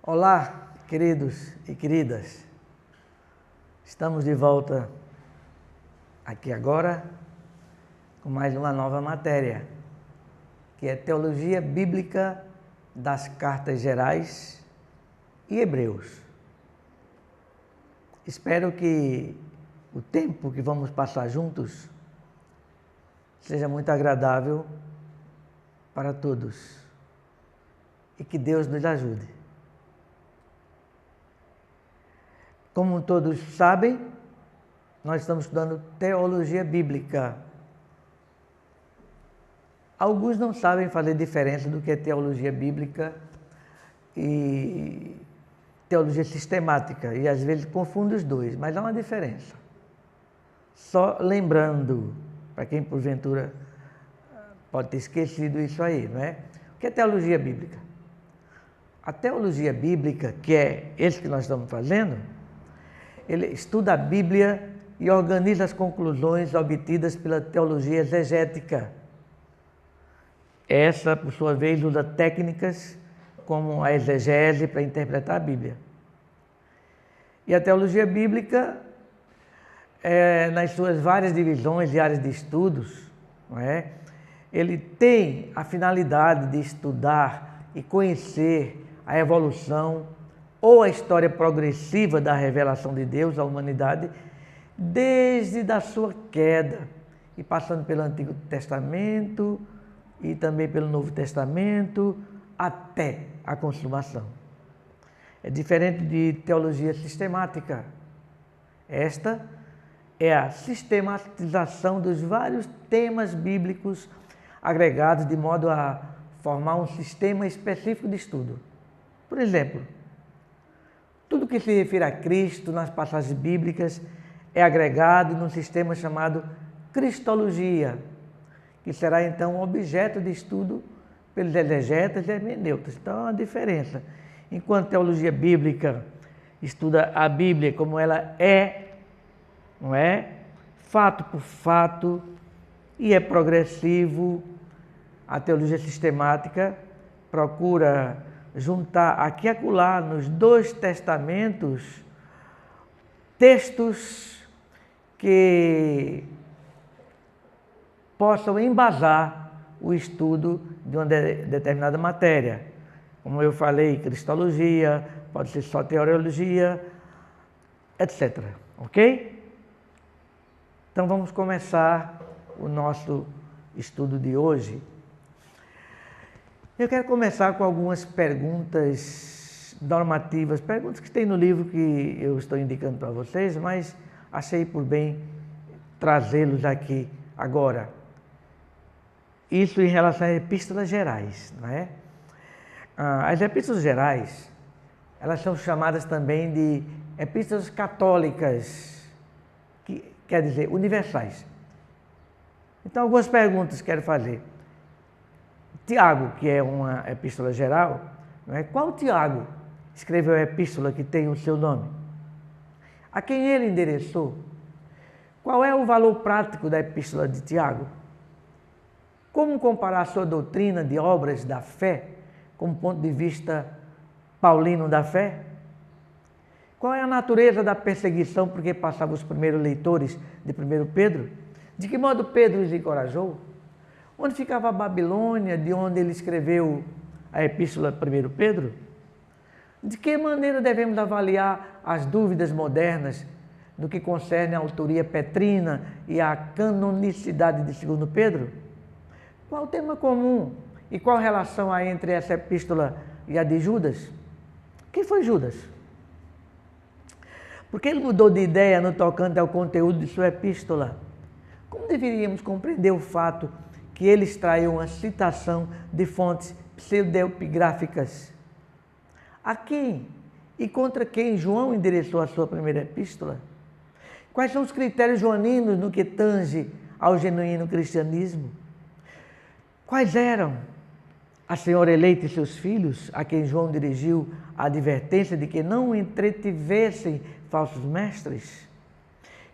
Olá, queridos e queridas. Estamos de volta aqui agora com mais uma nova matéria, que é Teologia Bíblica das Cartas Gerais e Hebreus. Espero que o tempo que vamos passar juntos seja muito agradável para todos e que Deus nos ajude. Como todos sabem, nós estamos estudando teologia bíblica. Alguns não sabem fazer diferença do que é teologia bíblica e teologia sistemática, e às vezes confundem os dois, mas há uma diferença. Só lembrando, para quem porventura pode ter esquecido isso aí, não é? O que é teologia bíblica? A teologia bíblica, que é esse que nós estamos fazendo, ele estuda a Bíblia e organiza as conclusões obtidas pela teologia exegética. Essa, por sua vez, usa técnicas como a exegese para interpretar a Bíblia. E a teologia bíblica, nas suas várias divisões e áreas de estudos, não é? Ele tem a finalidade de estudar e conhecer a evolução ou a história progressiva da revelação de Deus à humanidade, desde a sua queda, e passando pelo Antigo Testamento e também pelo Novo Testamento, até a consumação. É diferente de teologia sistemática. Esta é a sistematização dos vários temas bíblicos agregados de modo a formar um sistema específico de estudo. Por exemplo, tudo que se refere a Cristo nas passagens bíblicas é agregado num sistema chamado Cristologia, que será então objeto de estudo pelos exegetas e hermeneutas. Então há uma diferença. Enquanto a teologia bíblica estuda a Bíblia como ela é, não é? Fato por fato, e é progressivo, a teologia sistemática procura juntar aqui e acolá nos dois testamentos textos que possam embasar o estudo de uma determinada matéria. Como eu falei, cristologia, pode ser só teologia, etc. Ok? Então vamos começar o nosso estudo de hoje. Eu quero começar com algumas perguntas normativas, perguntas que tem no livro que eu estou indicando para vocês, mas achei por bem trazê-los aqui agora. Isso em relação às epístolas gerais, não é? As epístolas gerais, elas são chamadas também de epístolas católicas, que quer dizer universais. Então, algumas perguntas quero fazer. Tiago, que é uma epístola geral, não é? Qual Tiago escreveu a epístola que tem o seu nome? A quem ele endereçou? Qual é o valor prático da epístola de Tiago? Como comparar a sua doutrina de obras da fé com o ponto de vista paulino da fé? Qual é a natureza da perseguição por que passavam os primeiros leitores de 1 Pedro? De que modo Pedro os encorajou? Onde ficava a Babilônia, de onde ele escreveu a epístola 1 Pedro? De que maneira devemos avaliar as dúvidas modernas no que concerne à autoria petrina e à canonicidade de 2 Pedro? Qual o tema comum e qual relação há entre essa epístola e a de Judas? Quem foi Judas? Por que ele mudou de ideia no tocante ao conteúdo de sua epístola? Como deveríamos compreender o fato que ele extraiu uma citação de fontes pseudepigráficas? A quem e contra quem João endereçou a sua primeira epístola? Quais são os critérios joaninos no que tange ao genuíno cristianismo? Quais eram a senhora eleita e seus filhos, a quem João dirigiu a advertência de que não entretivessem falsos mestres?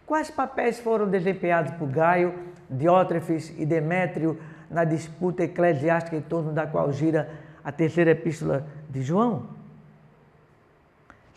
Quais papéis foram desempenhados por Gaio, Diótrefes e Demétrio na disputa eclesiástica em torno da qual gira a terceira epístola de João?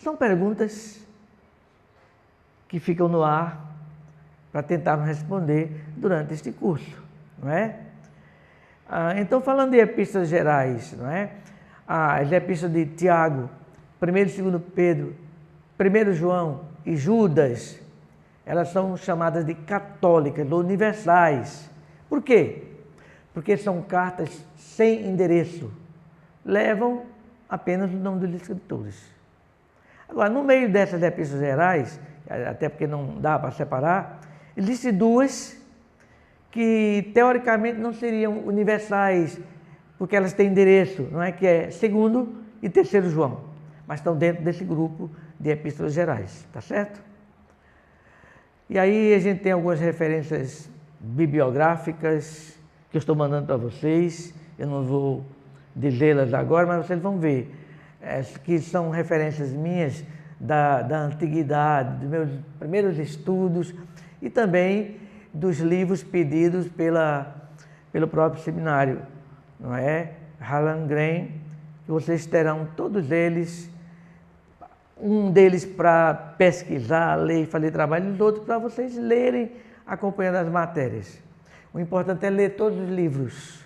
São perguntas que ficam no ar para tentarmos responder durante este curso, não é? Então, falando de epístolas gerais, não é? As epístolas de Tiago, 1 e 2 Pedro, 1 João e Judas, elas são chamadas de católicas, ou universais. Por quê? Porque são cartas sem endereço, levam apenas o nome dos escritores. Agora, no meio dessas epístolas gerais, até porque não dá para separar, existem duas que teoricamente não seriam universais, porque elas têm endereço, não é? Que é 2º e 3º João, mas estão dentro desse grupo de epístolas gerais, tá certo? E aí a gente tem algumas referências bibliográficas que eu estou mandando para vocês, eu não vou dizê-las agora, mas vocês vão ver, que são referências minhas da antiguidade, dos meus primeiros estudos e também dos livros pedidos pelo próprio seminário, não é? Harlan Graham, que vocês terão todos eles, um deles para pesquisar, ler e fazer trabalho, e os outros para vocês lerem, acompanhando as matérias. O importante é ler todos os livros.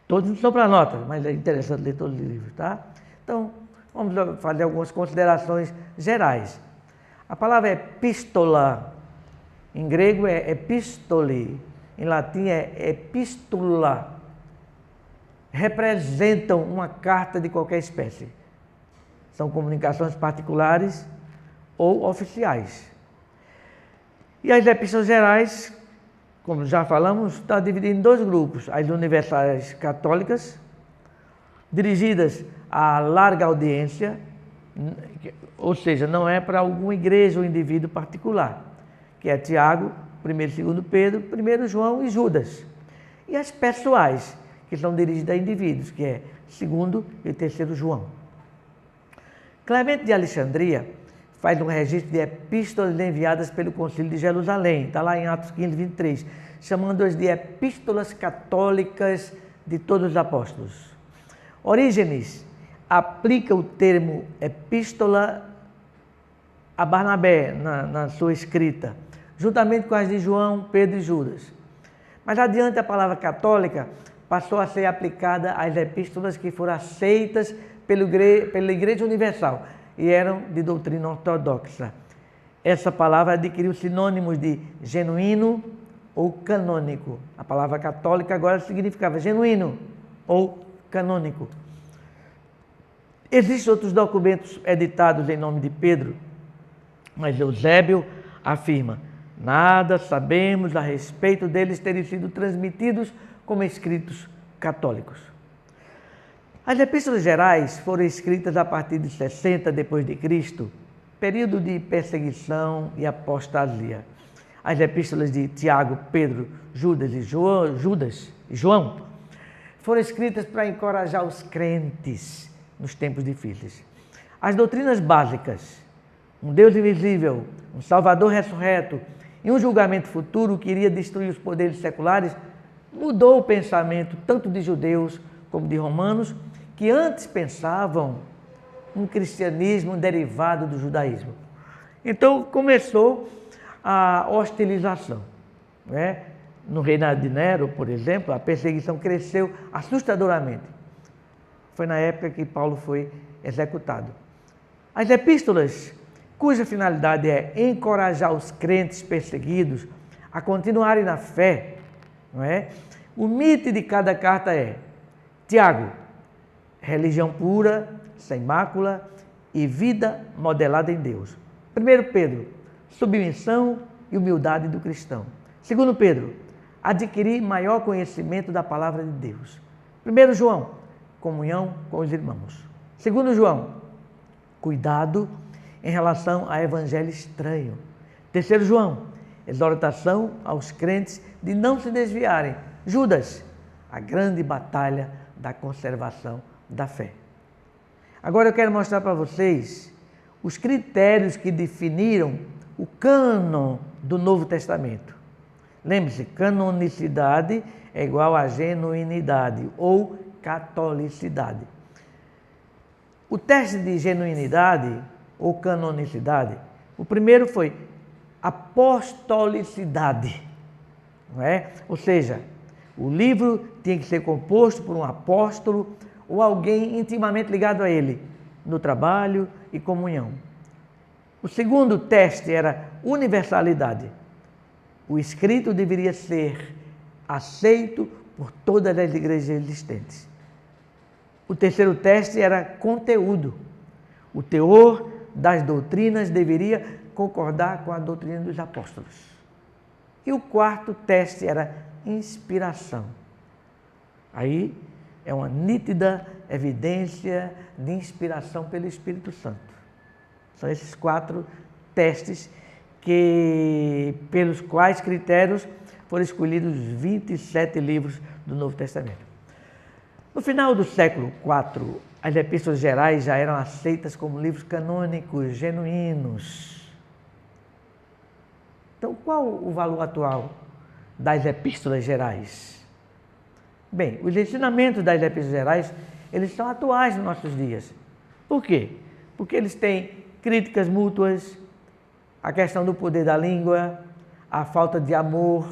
Todos não são para nota, mas é interessante ler todos os livros, tá? Então, vamos fazer algumas considerações gerais. A palavra epístola, em grego é epistole, em latim é epístola. Representam uma carta de qualquer espécie. São comunicações particulares ou oficiais. E as epístolas gerais, como já falamos, está dividida em dois grupos. As universais católicas, dirigidas à larga audiência, ou seja, não é para alguma igreja ou indivíduo particular, que é Tiago, 1 e 2 Pedro, 1 João e Judas. E as pessoais, que são dirigidas a indivíduos, que é 2º e 3º João. Clemente de Alexandria faz um registro de epístolas enviadas pelo Concílio de Jerusalém, está lá em Atos 15, 23, chamando-as de epístolas católicas de todos os apóstolos. Orígenes aplica o termo epístola a Barnabé na sua escrita, juntamente com as de João, Pedro e Judas. Mas adiante a palavra católica passou a ser aplicada às epístolas que foram aceitas pela Igreja Universal e eram de doutrina ortodoxa. Essa palavra adquiriu sinônimos de genuíno ou canônico. A palavra católica agora significava genuíno ou canônico. Existem outros documentos editados em nome de Pedro, mas Eusébio afirma: nada sabemos a respeito deles terem sido transmitidos como escritos católicos. As epístolas gerais foram escritas a partir de 60 depois de Cristo, período de perseguição e apostasia. As epístolas de Tiago, Pedro, Judas e João foram escritas para encorajar os crentes nos tempos difíceis. As doutrinas básicas, um Deus invisível, um Salvador ressurreto e um julgamento futuro que iria destruir os poderes seculares, mudou o pensamento tanto de judeus como de romanos, que antes pensavam um cristianismo derivado do judaísmo. Então começou a hostilização, né? No reinado de Nero, por exemplo, a perseguição cresceu assustadoramente. Foi na época que Paulo foi executado. As epístolas, cuja finalidade é encorajar os crentes perseguidos a continuarem na fé, não é? O mito de cada carta é: Tiago, religião pura, sem mácula e vida modelada em Deus. 1 Pedro, submissão e humildade do cristão. 2 Pedro, adquirir maior conhecimento da palavra de Deus. 1 João, comunhão com os irmãos. 2 João, cuidado em relação a evangelho estranho. 3 João, exortação aos crentes de não se desviarem. Judas, a grande batalha da conservação da fé. Agora eu quero mostrar para vocês os critérios que definiram o cânon do Novo Testamento. Lembre-se, canonicidade é igual a genuinidade ou catolicidade. O teste de genuinidade ou canonicidade, o primeiro foi apostolicidade, não é? Ou seja, o livro tinha que ser composto por um apóstolo ou alguém intimamente ligado a ele, no trabalho e comunhão. O segundo teste era universalidade. O escrito deveria ser aceito por todas as igrejas existentes. O terceiro teste era conteúdo. O teor das doutrinas deveria concordar com a doutrina dos apóstolos. E o quarto teste era inspiração. Aí é uma nítida evidência de inspiração pelo Espírito Santo. São esses 4 testes pelos quais critérios foram escolhidos 27 livros do Novo Testamento. No final do século IV, as epístolas gerais já eram aceitas como livros canônicos, genuínos. Então, qual o valor atual das epístolas gerais? Bem, os ensinamentos das epístolas gerais, eles são atuais nos nossos dias. Por quê? Porque eles têm críticas mútuas, a questão do poder da língua, a falta de amor,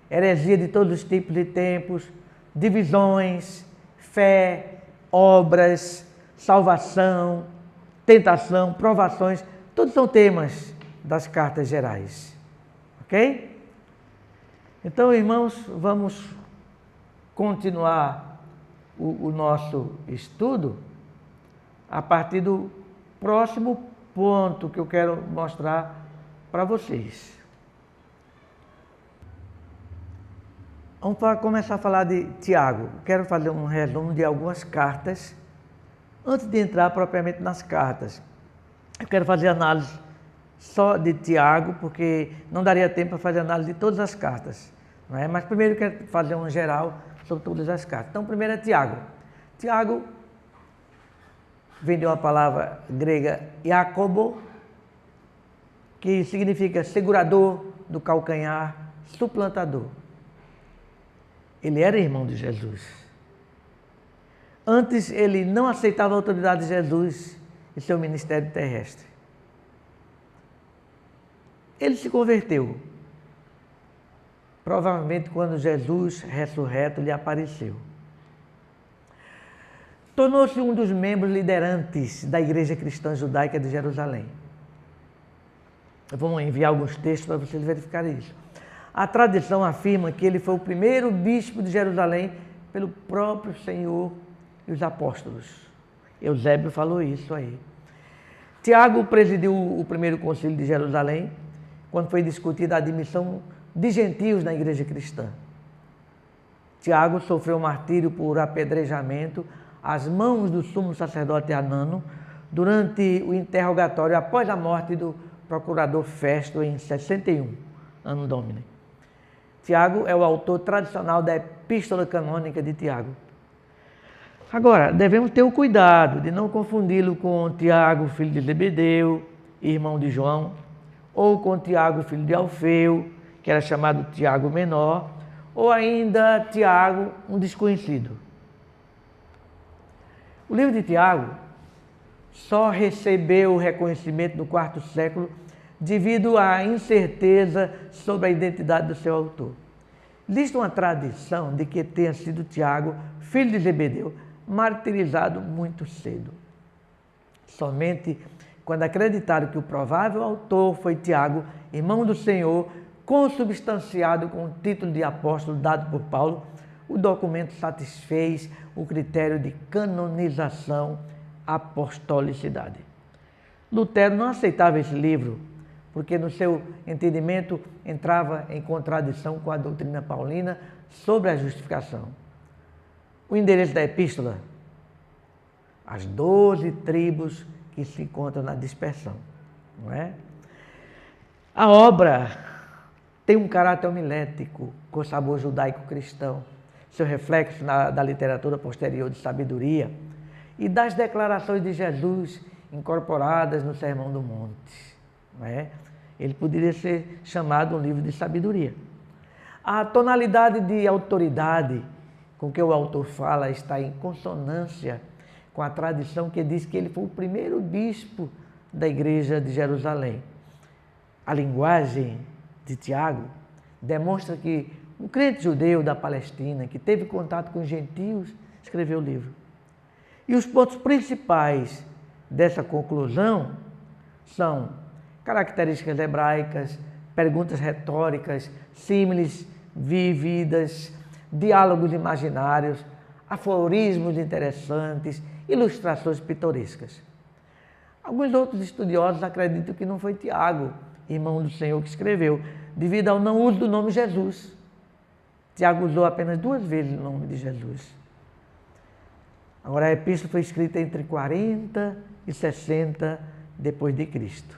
heresia de todos os tipos e tempos, divisões, fé, obras, salvação, tentação, provações, todos são temas das cartas gerais. Ok? Então, irmãos, vamos continuar o nosso estudo a partir do próximo ponto que eu quero mostrar para vocês. Vamos começar a falar de Tiago. Quero fazer um resumo de algumas cartas. Antes de entrar propriamente nas cartas, eu quero fazer análise só de Tiago, porque não daria tempo para fazer análise de todas as cartas, não é? Mas primeiro eu quero fazer um geral sobre todas as cartas. Então, primeiro é Tiago. Tiago vem de uma palavra grega Iacobo, que significa segurador do calcanhar, suplantador. Ele era irmão de Jesus. Antes, ele não aceitava a autoridade de Jesus e seu ministério terrestre. Ele se converteu, provavelmente quando Jesus ressurreto lhe apareceu. Tornou-se um dos membros liderantes da Igreja Cristã Judaica de Jerusalém. Vamos enviar alguns textos para vocês verificarem isso. A tradição afirma que ele foi o primeiro bispo de Jerusalém pelo próprio Senhor e os apóstolos. Eusébio falou isso aí. Tiago presidiu o primeiro concílio de Jerusalém, quando foi discutida a admissão de gentios na igreja cristã. Tiago sofreu martírio por apedrejamento às mãos do sumo sacerdote Anano durante o interrogatório após a morte do procurador Festo em 61, Anno Domini. Tiago é o autor tradicional da epístola canônica de Tiago. Agora, devemos ter o cuidado de não confundi-lo com Tiago, filho de Zebedeu, irmão de João, ou com Tiago, filho de Alfeu, que era chamado Tiago Menor, ou ainda Tiago, um desconhecido. O livro de Tiago só recebeu o reconhecimento no IV século devido à incerteza sobre a identidade do seu autor. Existe uma tradição de que tenha sido Tiago, filho de Zebedeu, martirizado muito cedo. Somente quando acreditaram que o provável autor foi Tiago, irmão do Senhor, consubstanciado com o título de apóstolo dado por Paulo, o documento satisfez o critério de canonização, apostolicidade. Lutero não aceitava esse livro, porque no seu entendimento entrava em contradição com a doutrina paulina sobre a justificação. O endereço da epístola: as 12 tribos que se encontram na dispersão, não é? A obra tem um caráter homilético, com sabor judaico-cristão, seu reflexo da literatura posterior de sabedoria e das declarações de Jesus incorporadas no Sermão do Monte, não é? Ele poderia ser chamado um livro de sabedoria. A tonalidade de autoridade com que o autor fala está em consonância com a tradição que diz que ele foi o primeiro bispo da igreja de Jerusalém. A linguagem de Tiago demonstra que um crente judeu da Palestina, que teve contato com os gentios, escreveu o livro. E os pontos principais dessa conclusão são características hebraicas, perguntas retóricas, símiles vividas, diálogos imaginários, aforismos interessantes, ilustrações pitorescas. Alguns outros estudiosos acreditam que não foi Tiago, irmão do Senhor, que escreveu, devido ao não uso do nome Jesus. Tiago usou apenas 2 vezes o nome de Jesus. Agora, a epístola foi escrita entre 40 e 60 depois de Cristo.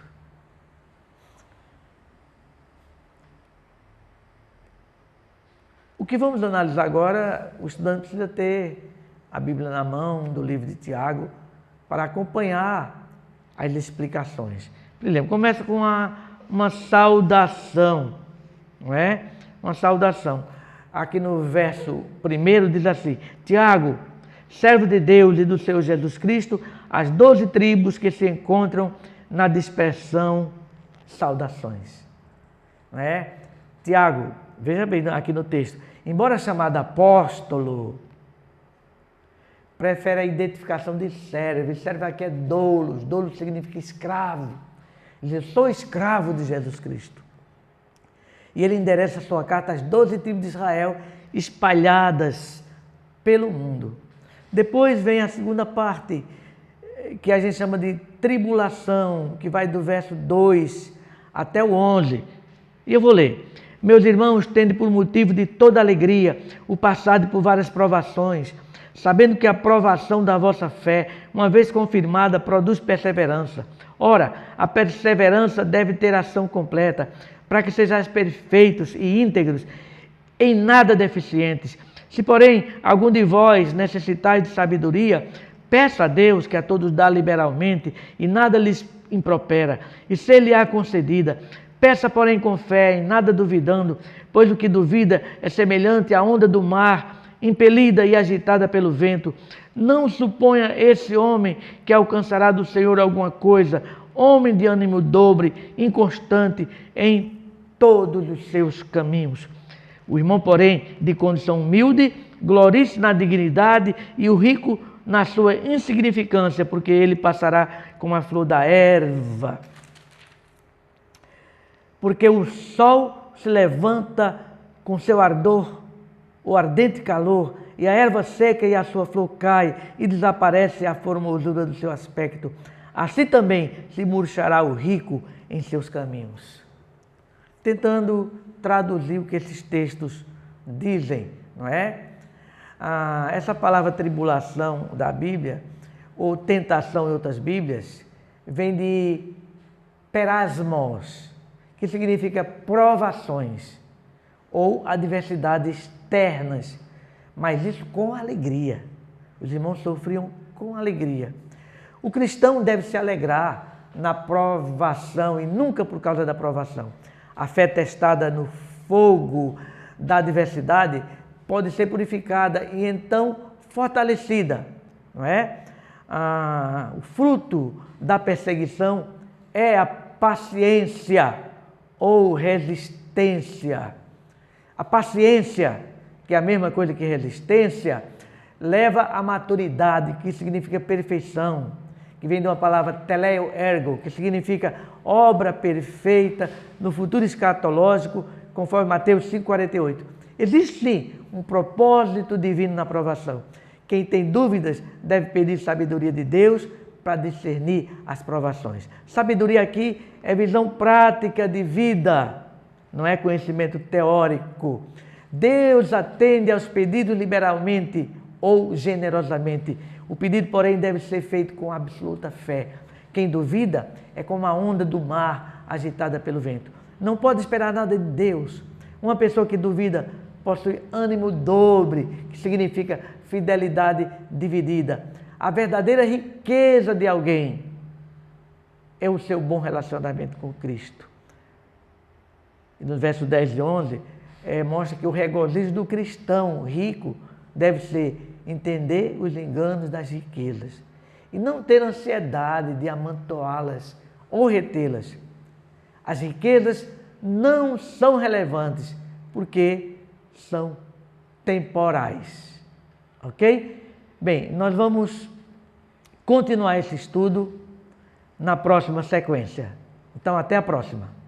O que vamos analisar agora, o estudante precisa ter a Bíblia na mão, do livro de Tiago, para acompanhar as explicações. Por exemplo, começa com uma saudação, não é? Uma saudação. Aqui no verso 1 diz assim: Tiago, servo de Deus e do Senhor Jesus Cristo, as 12 tribos que se encontram na dispersão, saudações. Não é? Tiago, veja bem aqui no texto, embora chamado apóstolo, prefere a identificação de servo. Servo aqui é doulos, doulos significa escravo. Ele diz: sou escravo de Jesus Cristo. E ele endereça a sua carta às 12 tribos de Israel espalhadas pelo mundo. Depois vem a segunda parte, que a gente chama de tribulação, que vai do verso 2 até o 11. E eu vou ler. Meus irmãos, tende por motivo de toda alegria o passado por várias provações, sabendo que a provação da vossa fé, uma vez confirmada, produz perseverança. Ora, a perseverança deve ter ação completa, para que sejais perfeitos e íntegros, em nada deficientes. Se, porém, algum de vós necessitais de sabedoria, peça a Deus, que a todos dá liberalmente, e nada lhes impropera, e ser-lhe-á concedida. Peça, porém, com fé, em nada duvidando, pois o que duvida é semelhante à onda do mar, impelida e agitada pelo vento. Não suponha esse homem que alcançará do Senhor alguma coisa, homem de ânimo dobre, inconstante em todos os seus caminhos. O irmão, porém, de condição humilde, glorie-se na dignidade, e o rico na sua insignificância, porque ele passará como a flor da erva. Porque o sol se levanta com seu ardor, o ardente calor, e a erva seca e a sua flor cai, e desaparece a formosura do seu aspecto. Assim também se murchará o rico em seus caminhos. Tentando traduzir o que esses textos dizem, não é? Essa palavra tribulação da Bíblia, ou tentação em outras Bíblias, vem de perasmos, que significa provações ou adversidades externas, mas isso com alegria. Os irmãos sofriam com alegria. O cristão deve se alegrar na provação e nunca por causa da provação. A fé testada no fogo da adversidade pode ser purificada e então fortalecida, não é? O fruto da perseguição é a paciência ou resistência. A paciência, que é a mesma coisa que resistência, leva à maturidade, que significa perfeição, que vem de uma palavra teleo ergo, que significa obra perfeita no futuro escatológico, conforme Mateus 5,48. Existe sim um propósito divino na provação. Quem tem dúvidas deve pedir sabedoria de Deus para discernir as provações. Sabedoria aqui é visão prática de vida, não é conhecimento teórico. Deus atende aos pedidos liberalmente ou generosamente. O pedido, porém, deve ser feito com absoluta fé. Quem duvida é como a onda do mar agitada pelo vento. Não pode esperar nada de Deus. Uma pessoa que duvida possui ânimo dobre, que significa fidelidade dividida. A verdadeira riqueza de alguém é o seu bom relacionamento com Cristo. E no verso 10 e 11, mostra que o regozijo do cristão rico deve ser entender os enganos das riquezas e não ter ansiedade de amontoá-las ou retê-las. As riquezas não são relevantes porque são temporais. Ok? Bem, nós vamos continuar esse estudo na próxima sequência. Então, até a próxima.